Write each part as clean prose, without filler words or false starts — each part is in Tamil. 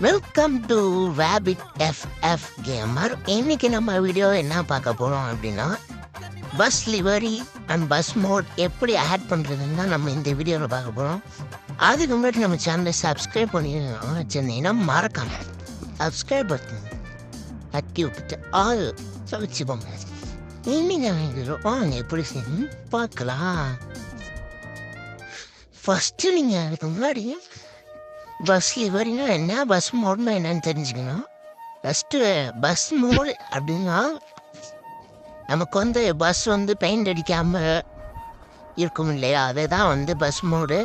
Welcome to rapid FF gamer. இன்னைக்கு நம்ம வீடியோ என்ன பார்க்க போகிறோம் அப்படின்னா, bus livery and bus mod எப்படி ஆட் பண்ணுறதுன்னு தான் நம்ம இந்த வீடியோவில் பார்க்க போகிறோம். அதுக்கு முன்னாடி நம்ம சேனலை சப்ஸ்கிரைப் பண்ணி வச்சுருந்தீங்கன்னா மறக்காம சப்ஸ்கிரைப் பட்டன் தட்டி விட்டுட்டு ஆள் வச்சுக்கோங்க. இன்னைக்கு வாங்க எப்படி செய்யணும் பார்க்கலாம். ஃபஸ்ட்டு நீங்கள் அதுக்கு முன்னாடி பஸ் லிவரினா என்ன, பஸ் மோட்னா என்னன்னு தெரிஞ்சுக்கணும். ஃபஸ்ட்டு பஸ் மோடு அப்படின்னா நமக்கு பஸ் பெயிண்ட் அடிக்காமல் இருக்கும் இல்லையா, அதை தான் பஸ் மோடு.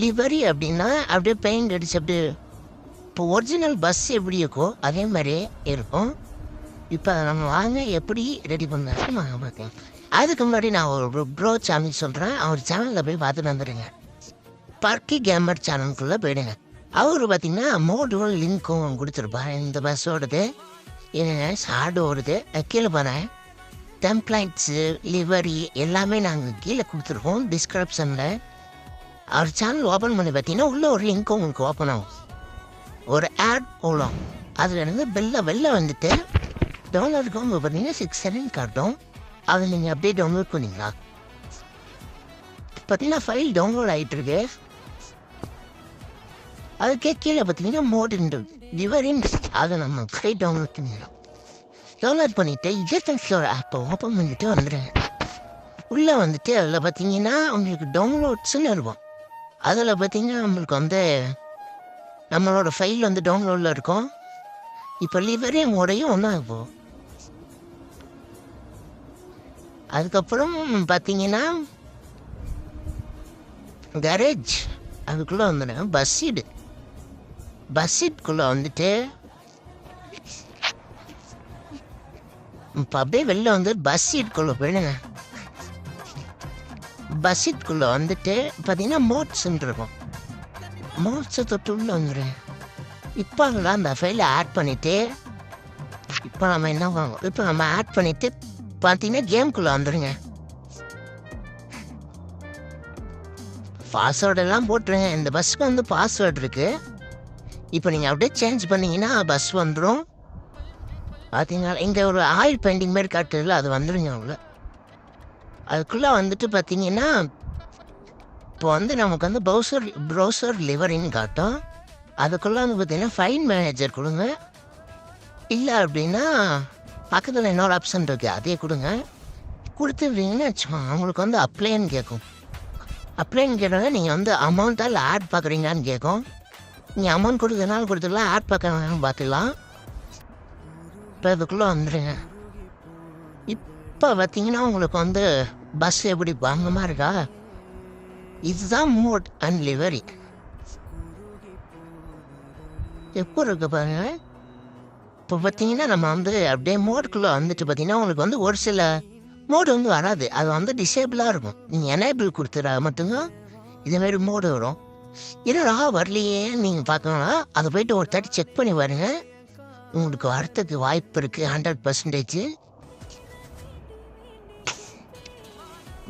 லிவரி அப்படின்னா அப்படியே பெயிண்ட் அடிச்சு அப்படியே இப்போ ஒரிஜினல் பஸ் எப்படி இருக்கோ அதே மாதிரியே இருக்கும். இப்போ நம்ம வாங்க எப்படி ரெடி பண்ணாலும் வாங்க பார்க்கலாம். அதுக்கு முன்னாடி நான் ஒரு ப்ரோ சேனல் சொல்கிறேன், அவர் சேனலில் போய் பார்த்துட்டு வந்துடுங்க. பர்க்கி கேமர் சேனலுக்குள்ளே போயிடுங்க. அவர் பார்த்தீங்கன்னா மோடும் லிங்க்கும் கொடுத்துருப்பார். இந்த பஸ்ஸோடது என்ன ஷார்டு வருது கீழே போகிறேன். டெம்ப்ளைட்ஸு லிவரி எல்லாமே நாங்கள் கீழே கொடுத்துருக்கோம் டிஸ்கிரிப்ஷனில். அவர் சேனல் ஓப்பன் பண்ணி பார்த்தீங்கன்னா உள்ளே ஒரு லிங்க்கும் உங்களுக்கு ஓப்பன் ஆகும். ஒரு ஆட் போகலாம். அதில் வெளில வந்துட்டு டவுன்லோடுக்கும் பார்த்தீங்கன்னா 6 செகண்ட் காட்டும். அதை நீங்கள் அப்படியே டவுன்லோட் பண்ணிங்களா பார்த்தீங்கன்னா ஃபைல் டவுன்லோட் ஆகிட்டுருக்கு. அதுக்கே கீழே பார்த்தீங்கன்னா மோடுன்றது லிவரின், அதை நம்ம ஃபைல் டவுன்லோட் பண்ணிடலாம். டவுன்லோட் பண்ணிவிட்டு இஜெக்டன்ஸோட ஆப்பை ஓப்பன் பண்ணிட்டு வந்துடுங்க. உள்ளே அதில் பார்த்தீங்கன்னா உங்களுக்கு டவுன்லோட்ஸுன்னு இருக்கும். அதில் பார்த்தீங்கன்னா நம்மளுக்கு நம்மளோட ஃபைல் டவுன்லோடில் இருக்கும். இப்போ லிவரி மோடையும் ஒன்றா இருக்கும். அதுக்கப்புறம் பார்த்தீங்கன்னா கரேஜ் அதுக்குள்ளே வந்துடுங்க. பஸ் சீட்குள்ளே இப்போ அப்படியே வெளில பஸ் சீட்குள்ளே போயிடுங்க. பஸ் சீட்குள்ளே பார்த்தீங்கன்னா மோட்ஸ்ன்னு இருக்கும். மோட்ஸை தொட்டு உள்ளே வந்துடுங்க. இப்போ அதெல்லாம் அந்த ஃபைலை ஆட் பண்ணிவிட்டு இப்போ நம்ம என்ன வாங்குவோம், இப்போ நம்ம ஆட் பண்ணிவிட்டு பார்த்தீங்கன்னா கேம்குள்ளே வந்துடுங்க. பாஸ்வேர்டெல்லாம் போட்டுருங்க. இந்த பஸ்ஸுக்கு பாஸ்வேர்டு இருக்குது. இப்போ நீங்கள் அப்படியே சேஞ்ச் பண்ணிங்கன்னா பஸ் வந்துடும். பார்த்தீங்கன்னா இங்கே ஒரு ஆயில் பெயிண்டிங் மாரி காட்டுறதுல அது வந்துடுங்க. அவ்வளோ அதுக்குள்ளே பார்த்தீங்கன்னா இப்போ நமக்கு ப்ரௌசர் லிவரின்னு காட்டும். அதுக்குள்ளே பார்த்தீங்கன்னா ஃபைல் மேனேஜர் கொடுங்க. இல்லை அப்படின்னா பக்கத்தில் இன்னொரு ஆப்ஷன் இருக்குது, அதே கொடுங்க. கொடுத்துருவீங்கன்னு வச்சுக்கோங்க. அவங்களுக்கு அப்ளைன்னு கேட்கும். அப்ளைன்னு கேட்டாங்க நீங்கள் அமௌண்ட்டால் ஆட் பார்க்குறீங்களான்னு கேட்கும். நீங்கள் அமௌண்ட் கொடுத்ததுனால கொடுத்துக்கலாம், ஆட் பார்க்குறாங்கன்னு பார்த்துக்கலாம். இப்போ அதுக்குள்ளே வந்துடுங்க. இப்போ பார்த்தீங்கன்னா உங்களுக்கு பஸ் எப்படி வாங்கமா இருக்கா. இதுதான் மோட் அண்ட் லிவரி. எப்போ இருக்கு பாருங்க. இப்போ பார்த்தீங்கன்னா நம்ம அப்படியே மோடுக்குள்ளே பார்த்தீங்கன்னா உங்களுக்கு ஒரு சில மோடு வராது. அது டிசேபிளாக இருக்கும். நீங்கள் எனேபிள் கொடுத்துட்டா மட்டும்தான் இதேமாரி மோடு வரும். என்னடா வரலையே நீங்கள் பார்க்கணும்னா அதை போய்ட்டு ஒரு தட்டி செக் பண்ணி பாருங்க. உங்களுக்கு வரத்துக்கு வாய்ப்பு இருக்குது 100%.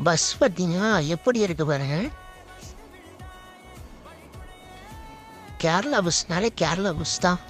பஸ் பார்த்தீங்கன்னா எப்படி இருக்கு பாருங்க. கேரளா பஸ்னாலே கேரளா பஸ் தான்.